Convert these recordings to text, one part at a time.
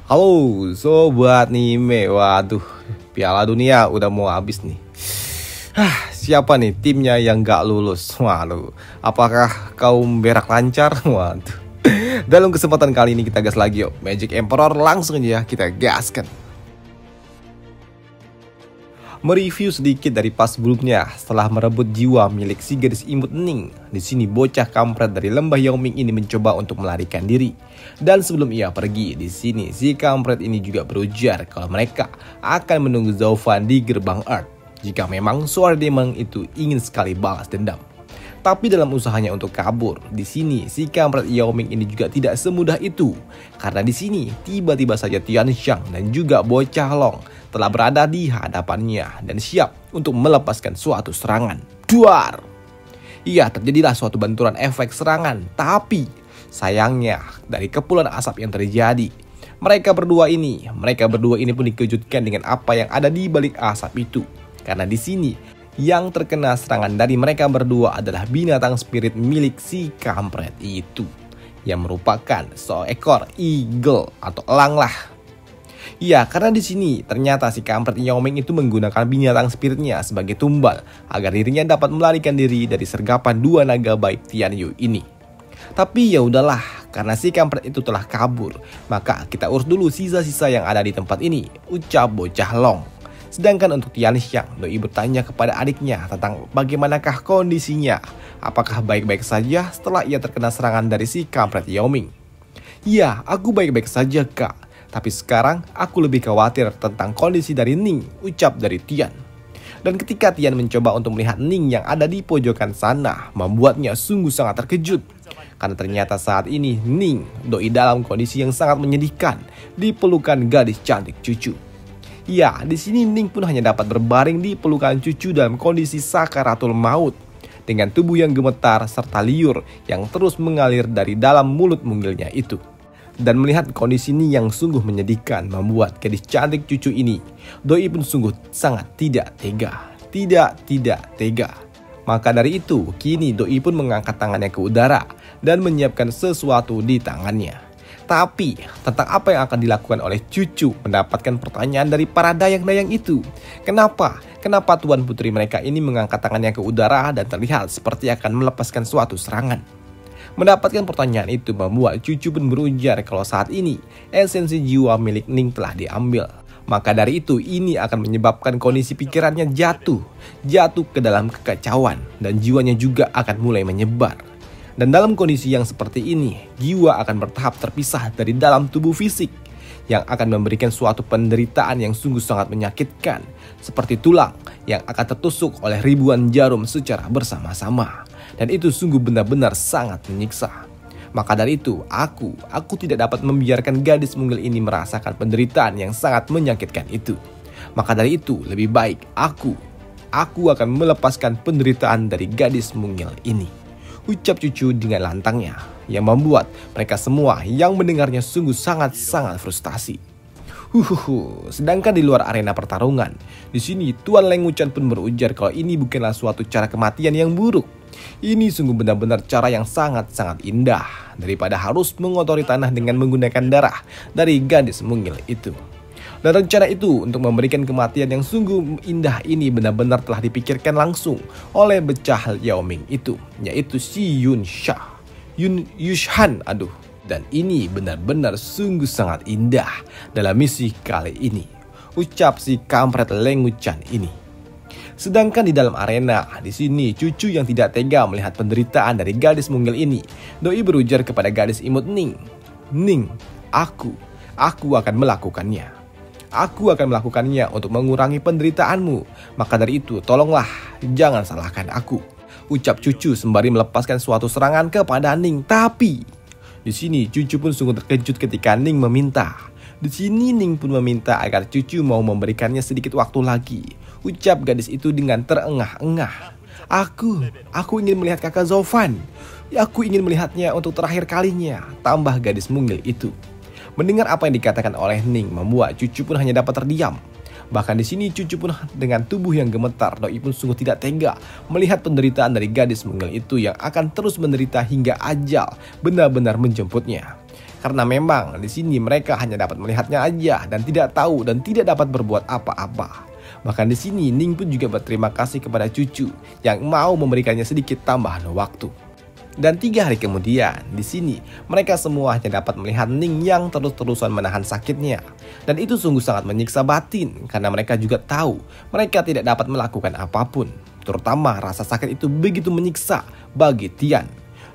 Halo sobat Nime, waduh Piala Dunia udah mau habis nih. Siapa nih timnya yang gak lulus? Waduh, apakah kaum berak lancar? Waduh. Dalam kesempatan kali ini kita gas lagi yuk, Magic Emperor, langsung aja kita gaskan. Mereview sedikit dari pas sebelumnya setelah merebut jiwa milik si gadis imut Ning. Di sini bocah kampret dari lembah Yaoming ini mencoba untuk melarikan diri. Dan sebelum ia pergi, di sini si kampret ini juga berujar kalau mereka akan menunggu Zaufan di gerbang Earth jika memang suara demon itu ingin sekali balas dendam. Tapi dalam usahanya untuk kabur, di sini si kampret Yaoming ini juga tidak semudah itu. Karena di sini tiba-tiba saja Tianxiang dan juga bocah Long telah berada di hadapannya dan siap untuk melepaskan suatu serangan. Duar! Iya, terjadilah suatu benturan efek serangan, tapi sayangnya dari kepulan asap yang terjadi, mereka berdua ini pun dikejutkan dengan apa yang ada di balik asap itu. Karena di sini yang terkena serangan dari mereka berdua adalah binatang spirit milik si kampret itu, yang merupakan seekor eagle atau elang lah. Ya, karena di sini ternyata si kampret Yaoming itu menggunakan binatang spiritnya sebagai tumbal agar dirinya dapat melarikan diri dari sergapan dua naga baik Tianyu ini. Tapi ya udahlah, karena si kampret itu telah kabur, maka kita urus dulu sisa-sisa yang ada di tempat ini, ucap bocah Long. Sedangkan untuk Tianxiang, doi bertanya kepada adiknya tentang bagaimanakah kondisinya. Apakah baik-baik saja setelah ia terkena serangan dari si kampret Yaoming? Ya, aku baik-baik saja kak. Tapi sekarang aku lebih khawatir tentang kondisi dari Ning, ucap dari Tian. Dan ketika Tian mencoba untuk melihat Ning yang ada di pojokan sana, membuatnya sungguh sangat terkejut. Karena ternyata saat ini Ning, doi dalam kondisi yang sangat menyedihkan, di pelukan gadis cantik cucu. Ya, di sini Ning pun hanya dapat berbaring di pelukan cucu dalam kondisi sakaratul maut, dengan tubuh yang gemetar serta liur yang terus mengalir dari dalam mulut mungilnya itu. Dan melihat kondisi ini yang sungguh menyedihkan membuat gadis cantik cucu ini, doi pun sungguh sangat tidak tega. Tidak tega. Maka dari itu, kini doi pun mengangkat tangannya ke udara dan menyiapkan sesuatu di tangannya. Tapi, tentang apa yang akan dilakukan oleh cucu mendapatkan pertanyaan dari para dayang-dayang itu. Kenapa tuan putri mereka ini mengangkat tangannya ke udara dan terlihat seperti akan melepaskan suatu serangan? Mendapatkan pertanyaan itu membuat cucu pun berujar kalau saat ini esensi jiwa milik Ning telah diambil. Maka dari itu ini akan menyebabkan kondisi pikirannya jatuh ke dalam kekacauan dan jiwanya juga akan mulai menyebar. Dan dalam kondisi yang seperti ini, jiwa akan bertahap terpisah dari dalam tubuh fisik yang akan memberikan suatu penderitaan yang sungguh sangat menyakitkan, seperti tulang yang akan tertusuk oleh ribuan jarum secara bersama-sama. Dan itu sungguh benar-benar sangat menyiksa. Maka dari itu, aku tidak dapat membiarkan gadis mungil ini merasakan penderitaan yang sangat menyakitkan itu. Maka dari itu, lebih baik aku akan melepaskan penderitaan dari gadis mungil ini, ucap cucu dengan lantangnya, yang membuat mereka semua yang mendengarnya sungguh sangat-sangat frustasi. Sedangkan di luar arena pertarungan, di sini Tuan Leng Wuchan pun berujar kalau ini bukanlah suatu cara kematian yang buruk. Ini sungguh benar-benar cara yang sangat-sangat indah daripada harus mengotori tanah dengan menggunakan darah dari gadis mungil itu. Dan rencana itu untuk memberikan kematian yang sungguh indah ini benar-benar telah dipikirkan langsung oleh bocah Yaoming itu, yaitu si Yushan. Dan ini benar-benar sungguh sangat indah dalam misi kali ini, ucap si kampret Leng Wuchan ini. Sedangkan di dalam arena, di sini cucu yang tidak tega melihat penderitaan dari gadis mungil ini, doi berujar kepada gadis imut Ning, aku akan melakukannya. Aku akan melakukannya untuk mengurangi penderitaanmu. Maka dari itu, tolonglah jangan salahkan aku, ucap cucu sembari melepaskan suatu serangan kepada Ning. Tapi di sini cucu pun sungguh terkejut ketika Ning meminta. Di sini Ning pun meminta agar cucu mau memberikannya sedikit waktu lagi. Ucap gadis itu dengan terengah-engah. Aku ingin melihat kakak Zaufan. Aku ingin melihatnya untuk terakhir kalinya, tambah gadis mungil itu. Mendengar apa yang dikatakan oleh Ning membuat cucu pun hanya dapat terdiam. Bahkan di sini cucu pun dengan tubuh yang gemetar, doi pun sungguh tidak tega melihat penderitaan dari gadis mungil itu yang akan terus menderita hingga ajal benar-benar menjemputnya. Karena memang di sini mereka hanya dapat melihatnya aja dan tidak tahu dan tidak dapat berbuat apa-apa. Bahkan di sini Ning pun juga berterima kasih kepada cucu yang mau memberikannya sedikit tambahan waktu. Dan 3 hari kemudian, di sini mereka semua hanya dapat melihat Ning yang terus-terusan menahan sakitnya. Dan itu sungguh sangat menyiksa batin karena mereka juga tahu mereka tidak dapat melakukan apapun. Terutama rasa sakit itu begitu menyiksa bagi Tian.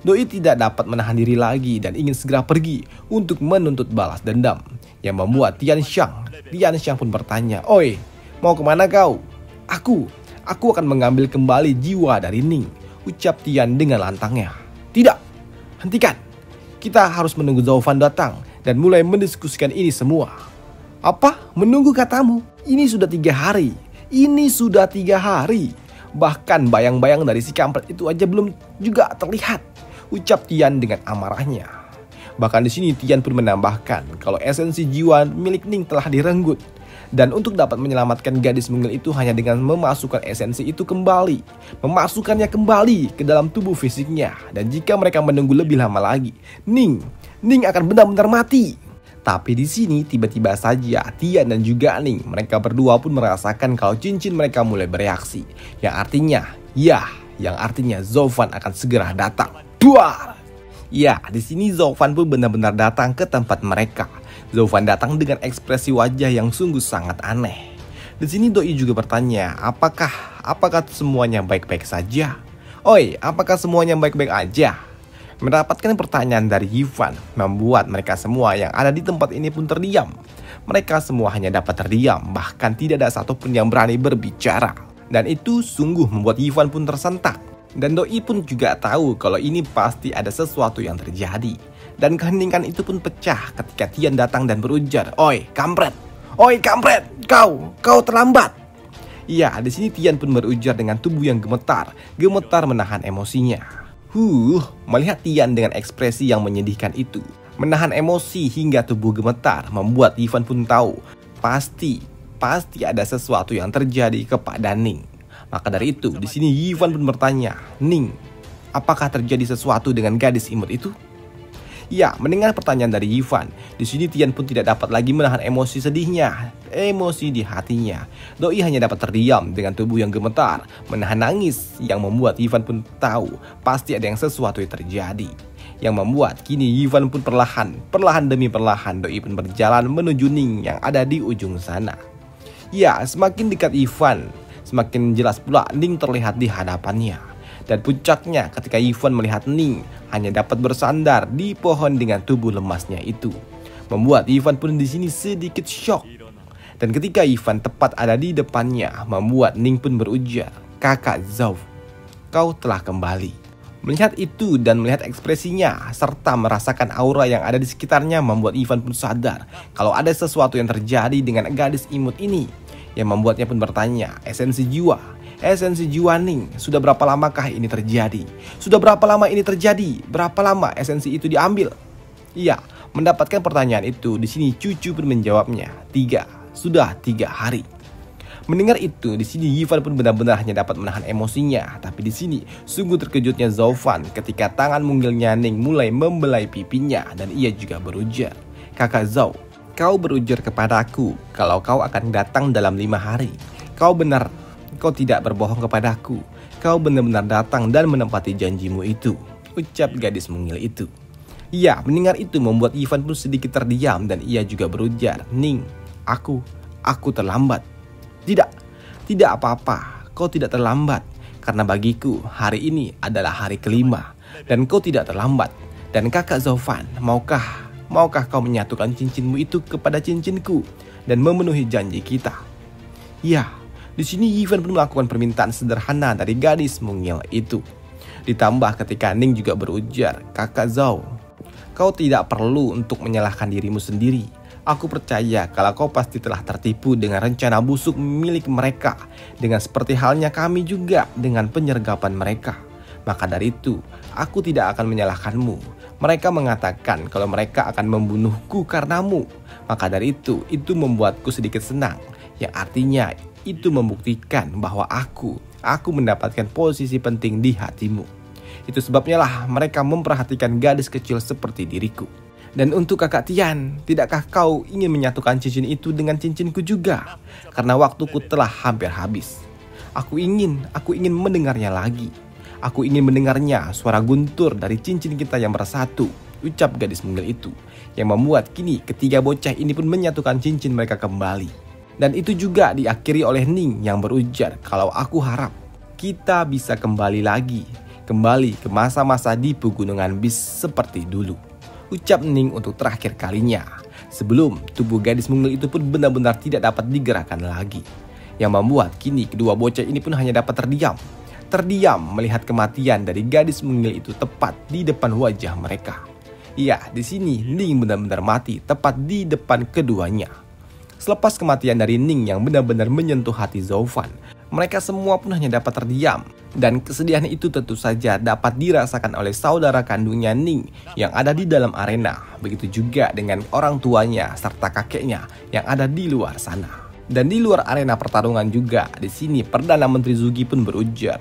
Doi tidak dapat menahan diri lagi dan ingin segera pergi untuk menuntut balas dendam. Yang membuat Tian Xiang pun bertanya, "Oi, mau kemana kau?" Aku akan mengambil kembali jiwa dari Ning," ucap Tian dengan lantangnya. "Tidak, hentikan. Kita harus menunggu Zhao Fan datang dan mulai mendiskusikan ini semua." "Apa? Menunggu katamu? Ini sudah 3 hari. Ini sudah 3 hari. Bahkan bayang-bayang dari si kampret itu aja belum juga terlihat," ucap Tian dengan amarahnya. Bahkan di sini Tian pun menambahkan kalau esensi jiwa milik Ning telah direnggut. Dan untuk dapat menyelamatkan gadis mungil itu hanya dengan memasukkan esensi itu kembali. Memasukkannya kembali ke dalam tubuh fisiknya. Dan jika mereka menunggu lebih lama lagi, Ning akan benar-benar mati. Tapi di sini tiba-tiba saja Tian dan juga Ning, mereka berdua pun merasakan kalau cincin mereka mulai bereaksi. Yang artinya Zhao Fan akan segera datang. Duar! Ya, di sini Zhao Fan pun benar-benar datang ke tempat mereka. Zhao Fan datang dengan ekspresi wajah yang sungguh sangat aneh. Di sini Doi juga bertanya, apakah semuanya baik-baik saja? "Oi, apakah semuanya baik-baik aja?" Mendapatkan pertanyaan dari Yifan membuat mereka semua yang ada di tempat ini pun terdiam. Mereka semua hanya dapat terdiam, bahkan tidak ada satupun yang berani berbicara. Dan itu sungguh membuat Yifan pun tersentak. Dan Doi pun juga tahu kalau ini pasti ada sesuatu yang terjadi. Dan keheningan itu pun pecah ketika Tian datang dan berujar, "Oi, kampret! Oi, kampret! Kau terlambat!" Iya, di sini Tian pun berujar dengan tubuh yang gemetar menahan emosinya. Melihat Tian dengan ekspresi yang menyedihkan itu, menahan emosi hingga tubuh gemetar, membuat Yifan pun tahu pasti ada sesuatu yang terjadi kepada Ning. Maka dari itu, di sini Yifan pun bertanya, "Ning, apakah terjadi sesuatu dengan gadis imut itu?" Ya, mendengar pertanyaan dari Yifan, di sini Tian pun tidak dapat lagi menahan emosi sedihnya, emosi di hatinya. Doi hanya dapat terdiam dengan tubuh yang gemetar, menahan nangis yang membuat Yifan pun tahu pasti ada yang sesuatu yang terjadi. Yang membuat kini Yifan pun perlahan demi perlahan Doi pun berjalan menuju Ning yang ada di ujung sana. Ya, semakin dekat Yifan, semakin jelas pula Ning terlihat di hadapannya. Dan puncaknya ketika Yifan melihat Ning hanya dapat bersandar di pohon dengan tubuh lemasnya itu, membuat Yifan pun di sini sedikit shock. Dan ketika Yifan tepat ada di depannya, membuat Ning pun berujar, "Kakak Zhao, kau telah kembali." Melihat itu dan melihat ekspresinya serta merasakan aura yang ada di sekitarnya, membuat Yifan pun sadar kalau ada sesuatu yang terjadi dengan gadis imut ini. Yang membuatnya pun bertanya, esensi jiwa Ning, sudah berapa lamakah ini terjadi? Berapa lama esensi itu diambil? Iya, mendapatkan pertanyaan itu, di sini cucu pun menjawabnya, sudah 3 hari. Mendengar itu, di sini Yifan pun benar-benar hanya dapat menahan emosinya. Tapi di sini sungguh terkejutnya Zhao Fan ketika tangan mungilnya Ning mulai membelai pipinya dan ia juga berujar, "Kakak Zhao, kau berujar kepadaku kalau kau akan datang dalam 5 hari. Kau tidak berbohong kepadaku. Kau benar-benar datang dan menepati janjimu itu," ucap gadis mungil itu. Ya, mendengar itu membuat Yifan pun sedikit terdiam dan ia juga berujar, "Ning, aku terlambat." Tidak apa-apa, kau tidak terlambat. Karena bagiku hari ini adalah hari kelima dan kau tidak terlambat. Dan kakak Zhao Fan, maukah kau menyatukan cincinmu itu kepada cincinku dan memenuhi janji kita? Ya, di sini Yifan pun melakukan permintaan sederhana dari gadis mungil itu. Ditambah ketika Ning juga berujar, "Kakak Zhao, kau tidak perlu untuk menyalahkan dirimu sendiri. Aku percaya kalau kau pasti telah tertipu dengan rencana busuk milik mereka, dengan seperti halnya kami juga dengan penyergapan mereka. Maka dari itu, aku tidak akan menyalahkanmu. Mereka mengatakan kalau mereka akan membunuhku karenamu. Maka dari itu membuatku sedikit senang. Yang artinya itu membuktikan bahwa aku mendapatkan posisi penting di hatimu. Itu sebabnya lah mereka memperhatikan gadis kecil seperti diriku. Dan untuk kakak Tian, tidakkah kau ingin menyatukan cincin itu dengan cincinku juga? Karena waktuku telah hampir habis. Aku ingin mendengarnya lagi. Aku ingin mendengarnya suara guntur dari cincin kita yang bersatu, ucap gadis mungil itu. Yang membuat kini ketiga bocah ini pun menyatukan cincin mereka kembali. Dan itu juga diakhiri oleh Ning yang berujar kalau aku harap kita bisa kembali lagi. Kembali ke masa-masa di pegunungan bis seperti dulu. Ucap Ning untuk terakhir kalinya. Sebelum tubuh gadis mungil itu pun benar-benar tidak dapat digerakkan lagi. Yang membuat kini kedua bocah ini pun hanya dapat terdiam. Terdiam melihat kematian dari gadis mungil itu tepat di depan wajah mereka. Iya, di sini Ning benar-benar mati tepat di depan keduanya. Selepas kematian dari Ning yang benar-benar menyentuh hati Zoufan, mereka semua pun hanya dapat terdiam. Dan kesedihan itu tentu saja dapat dirasakan oleh saudara kandungnya Ning yang ada di dalam arena. Begitu juga dengan orang tuanya serta kakeknya yang ada di luar sana. Dan di luar arena pertarungan juga, di sini Perdana Menteri Zugi pun berujar,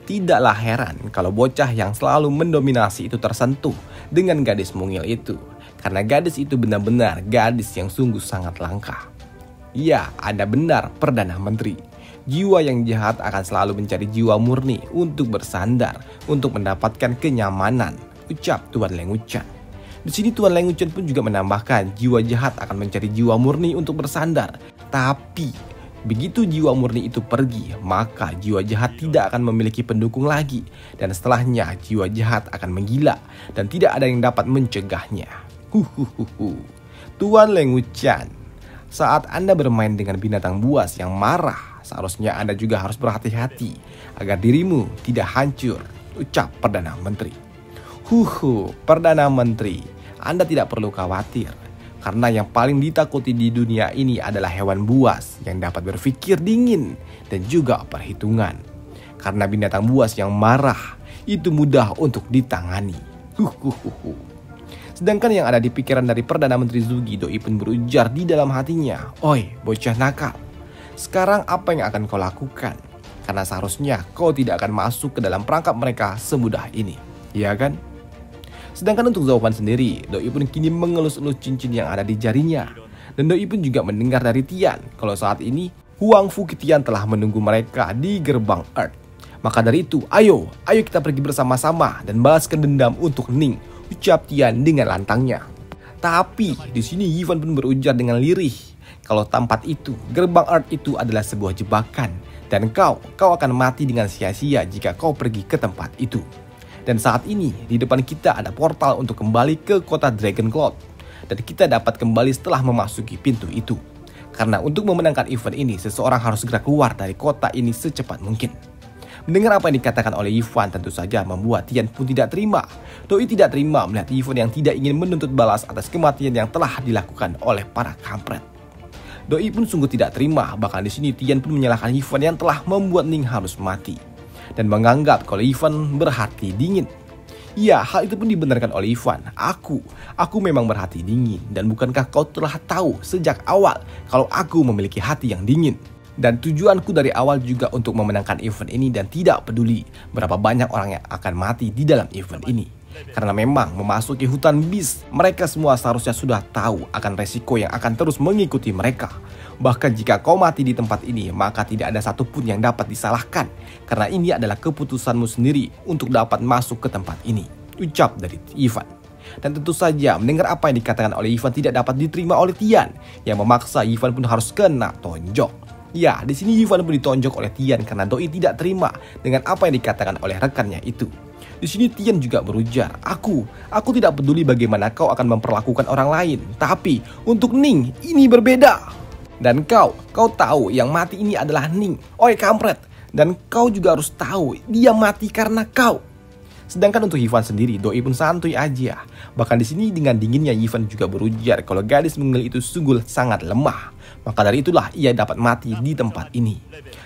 tidaklah heran kalau bocah yang selalu mendominasi itu tersentuh dengan gadis mungil itu. Karena gadis itu benar-benar gadis yang sungguh sangat langka. Ya, Anda benar Perdana Menteri. Jiwa yang jahat akan selalu mencari jiwa murni untuk bersandar, untuk mendapatkan kenyamanan, ucap Tuan Leng Wuchan. Di sini Tuan Leng Wuchan pun juga menambahkan jiwa jahat akan mencari jiwa murni untuk bersandar. Tapi begitu jiwa murni itu pergi, maka jiwa jahat tidak akan memiliki pendukung lagi. Dan setelahnya jiwa jahat akan menggila dan tidak ada yang dapat mencegahnya. Tuan Leng Wuchan, saat Anda bermain dengan binatang buas yang marah, seharusnya Anda juga harus berhati-hati agar dirimu tidak hancur, ucap Perdana Menteri. Perdana Menteri, Anda tidak perlu khawatir. Karena yang paling ditakuti di dunia ini adalah hewan buas yang dapat berpikir dingin dan juga perhitungan. Karena binatang buas yang marah itu mudah untuk ditangani. Sedangkan yang ada di pikiran dari Perdana Menteri Zugi, Doi pun berujar di dalam hatinya, "Oi, bocah nakal. Sekarang apa yang akan kau lakukan? Karena seharusnya kau tidak akan masuk ke dalam perangkap mereka semudah ini, ya kan?" Sedangkan untuk Zoufan sendiri, Doi pun kini mengelus-elus cincin yang ada di jarinya. Dan Doi pun juga mendengar dari Tian kalau saat ini Huang Fu Tian telah menunggu mereka di gerbang Earth. Maka dari itu, ayo kita pergi bersama-sama dan balaskan dendam untuk Ning, ucap Tian dengan lantangnya. Tapi di sini Yifan pun berujar dengan lirih kalau tempat itu, gerbang Earth itu adalah sebuah jebakan dan kau akan mati dengan sia-sia jika kau pergi ke tempat itu. Dan saat ini di depan kita ada portal untuk kembali ke kota Dragon Cloud. Dan kita dapat kembali setelah memasuki pintu itu. Karena untuk memenangkan event ini, seseorang harus segera keluar dari kota ini secepat mungkin. Mendengar apa yang dikatakan oleh Yifan tentu saja membuat Tian pun tidak terima. Doi tidak terima melihat Yifan yang tidak ingin menuntut balas atas kematian yang telah dilakukan oleh para kampret. Doi pun sungguh tidak terima, bahkan di sini Tian pun menyalahkan Yifan yang telah membuat Ning harus mati. Dan menganggap kalau Yifan berhati dingin. Ya, hal itu pun dibenarkan oleh Yifan. Aku memang berhati dingin. Dan bukankah kau telah tahu sejak awal kalau aku memiliki hati yang dingin? Dan tujuanku dari awal juga untuk memenangkan event ini dan tidak peduli berapa banyak orang yang akan mati di dalam event ini. Karena memang memasuki hutan bis, mereka semua seharusnya sudah tahu akan resiko yang akan terus mengikuti mereka. Bahkan jika kau mati di tempat ini, maka tidak ada satupun yang dapat disalahkan. Karena ini adalah keputusanmu sendiri untuk dapat masuk ke tempat ini, ucap dari Yifan. Dan tentu saja mendengar apa yang dikatakan oleh Yifan tidak dapat diterima oleh Tian, yang memaksa Yifan pun harus kena tonjok. Ya, di sini Yifan pun ditonjok oleh Tian karena Doi tidak terima dengan apa yang dikatakan oleh rekannya itu. Di sini Tian juga berujar, aku tidak peduli bagaimana kau akan memperlakukan orang lain, tapi untuk Ning ini berbeda. Dan kau tahu yang mati ini adalah Ning, oi kampret. Dan kau juga harus tahu dia mati karena kau. Sedangkan untuk Yifan sendiri, Doi pun santuy aja. Bahkan di sini dengan dinginnya Yifan juga berujar kalau gadis mungil itu sungguh sangat lemah. Maka dari itulah ia dapat mati di tempat ini.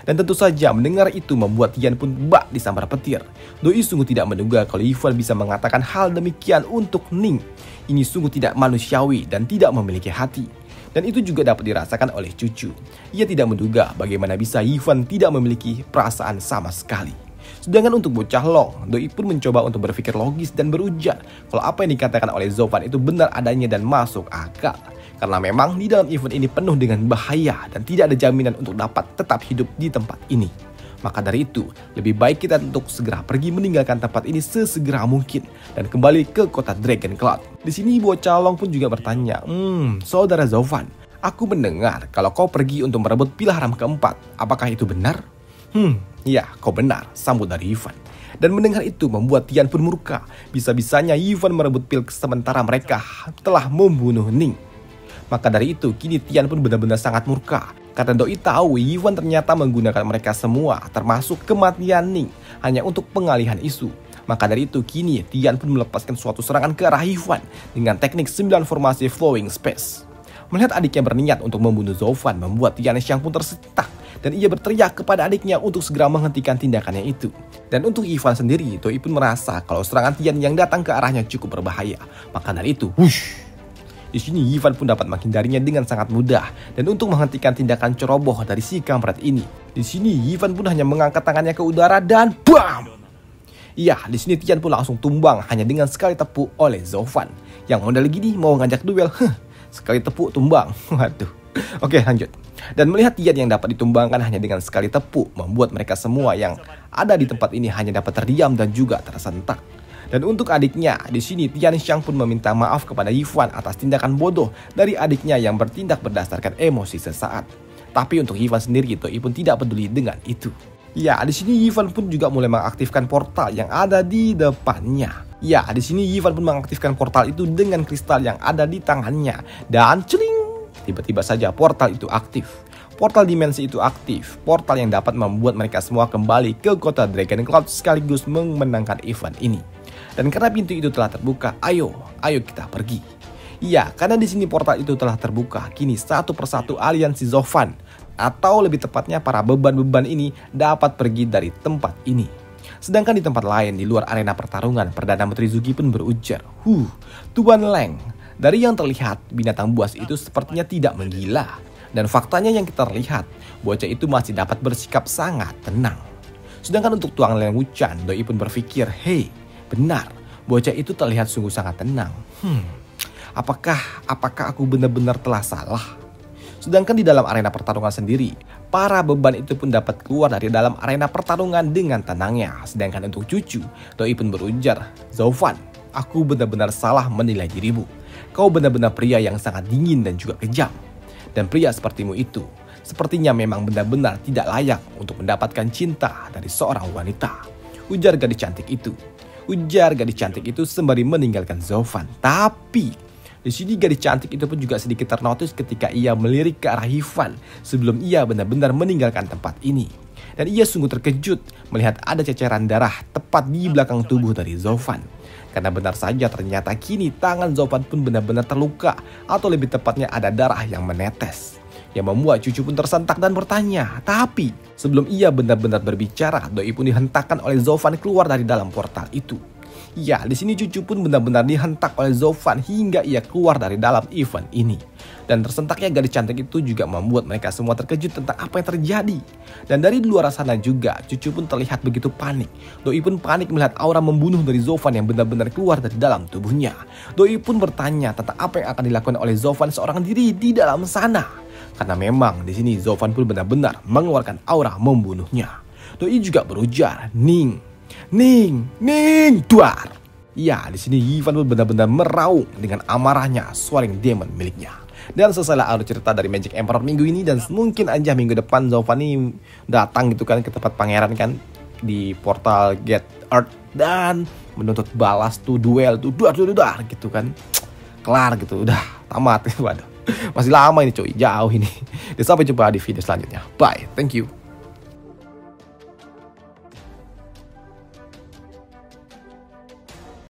Dan tentu saja mendengar itu membuat Tian pun bak disambar petir. Doi sungguh tidak menduga kalau Yifan bisa mengatakan hal demikian untuk Ning. Ini sungguh tidak manusiawi dan tidak memiliki hati. Dan itu juga dapat dirasakan oleh cucu. Ia tidak menduga bagaimana bisa Yifan tidak memiliki perasaan sama sekali. Sedangkan untuk bocah Long, Doi pun mencoba untuk berpikir logis dan berujar kalau apa yang dikatakan oleh Zovan itu benar adanya dan masuk akal. Karena memang di dalam event ini penuh dengan bahaya dan tidak ada jaminan untuk dapat tetap hidup di tempat ini. Maka dari itu, lebih baik kita untuk segera pergi meninggalkan tempat ini sesegera mungkin dan kembali ke kota Dragon Cloud. Di sini bocah Long pun juga bertanya, saudara Zovan, aku mendengar kalau kau pergi untuk merebut pil haram keempat. Apakah itu benar? Ya, kau benar, sambut dari Ivan. Dan mendengar itu membuat Tian pun murka. Bisa-bisanya Ivan merebut pil sementara mereka telah membunuh Ning. Maka dari itu, kini Tian pun benar-benar sangat murka. Karena Doi tahu Ivan ternyata menggunakan mereka semua, termasuk kematian Ning, hanya untuk pengalihan isu. Maka dari itu, kini Tian pun melepaskan suatu serangan ke arah Ivan dengan teknik 9 formasi flowing space. Melihat adiknya berniat untuk membunuh Zovan membuat Tian Xiang pun tersentak. Dan ia berteriak kepada adiknya untuk segera menghentikan tindakannya itu. Dan untuk Ivan sendiri, Doi pun merasa kalau serangan Tian yang datang ke arahnya cukup berbahaya. Maka dari itu, di sini Ivan pun dapat menghindarinya dengan sangat mudah. Dan untuk menghentikan tindakan ceroboh dari si kampret ini, di sini Ivan pun hanya mengangkat tangannya ke udara dan BAM! Iya, di sini Tian pun langsung tumbang hanya dengan sekali tepuk oleh Zovan. Yang model gini mau ngajak duel, sekali tepuk tumbang. Waduh. Oke, lanjut. Dan melihat Tian yang dapat ditumbangkan hanya dengan sekali tepuk membuat mereka semua yang ada di tempat ini hanya dapat terdiam dan juga tersentak. Dan untuk adiknya, di sini Tian Xiang pun meminta maaf kepada Ivan atas tindakan bodoh dari adiknya yang bertindak berdasarkan emosi sesaat. Tapi untuk Ivan sendiri, Doi pun tidak peduli dengan itu. Ya, di sini Ivan pun juga mulai mengaktifkan portal yang ada di depannya. Ya, di sini Ivan pun mengaktifkan portal itu dengan kristal yang ada di tangannya. Dan celing, tiba-tiba saja portal itu aktif. Portal dimensi itu aktif. Portal yang dapat membuat mereka semua kembali ke kota Dragon Cloud sekaligus memenangkan event ini. Dan karena pintu itu telah terbuka, ayo kita pergi. Iya, karena di sini portal itu telah terbuka, kini satu persatu aliansi Zovan, atau lebih tepatnya para beban-beban ini dapat pergi dari tempat ini. Sedangkan di tempat lain di luar arena pertarungan, Perdana Menteri Zuki pun berujar, Tuan Leng, dari yang terlihat binatang buas itu sepertinya tidak menggila. Dan faktanya yang kita lihat, bocah itu masih dapat bersikap sangat tenang. Sedangkan untuk Tuan Leng Wuchan, Doi pun berpikir, benar, bocah itu terlihat sungguh sangat tenang. Apakah aku benar-benar telah salah? Sedangkan di dalam arena pertarungan sendiri, para beban itu pun dapat keluar dari dalam arena pertarungan dengan tenangnya. Sedangkan untuk cucu, Doi pun berujar, Zovan, aku benar-benar salah menilai dirimu. Kau benar-benar pria yang sangat dingin dan juga kejam. Dan pria sepertimu itu, sepertinya memang benar-benar tidak layak untuk mendapatkan cinta dari seorang wanita. Ujar gadis cantik itu. Ujar gadis cantik itu sembari meninggalkan Zovan. Tapi di sini gadis cantik itu pun juga sedikit ternotis ketika ia melirik ke arah Ivan sebelum ia benar-benar meninggalkan tempat ini. Dan ia sungguh terkejut melihat ada ceceran darah tepat di belakang tubuh dari Zovan. Karena benar saja ternyata kini tangan Zovan pun benar-benar terluka, atau lebih tepatnya ada darah yang menetes. Yang membuat cucu pun tersentak dan bertanya. Tapi sebelum ia benar-benar berbicara, Doi pun dihentakkan oleh Zovan keluar dari dalam portal itu. Ya, di sini cucu pun benar-benar dihentak oleh Zovan hingga ia keluar dari dalam event ini. Dan tersentaknya gadis cantik itu juga membuat mereka semua terkejut tentang apa yang terjadi. Dan dari luar sana juga, cucu pun terlihat begitu panik. Doi pun panik melihat aura membunuh dari Zovan yang benar-benar keluar dari dalam tubuhnya. Doi pun bertanya tentang apa yang akan dilakukan oleh Zovan seorang diri di dalam sana. Karena memang di sini Zovan pun benar-benar mengeluarkan aura membunuhnya. Doi juga berujar, Ning, duar. Ya, di sini Ivan pun benar-benar meraung dengan amarahnya Soaring Demon miliknya. Dan selesailah alur cerita dari Magic Emperor minggu ini, dan mungkin aja minggu depan Zovan ini datang gitu kan ke tempat pangeran kan di portal Get Earth dan menuntut balas tuh duel tuh duar gitu kan. Kelar gitu, udah tamat. Waduh. Masih lama ini cuy, jauh ini. Dan sampai jumpa di video selanjutnya. Bye, thank you.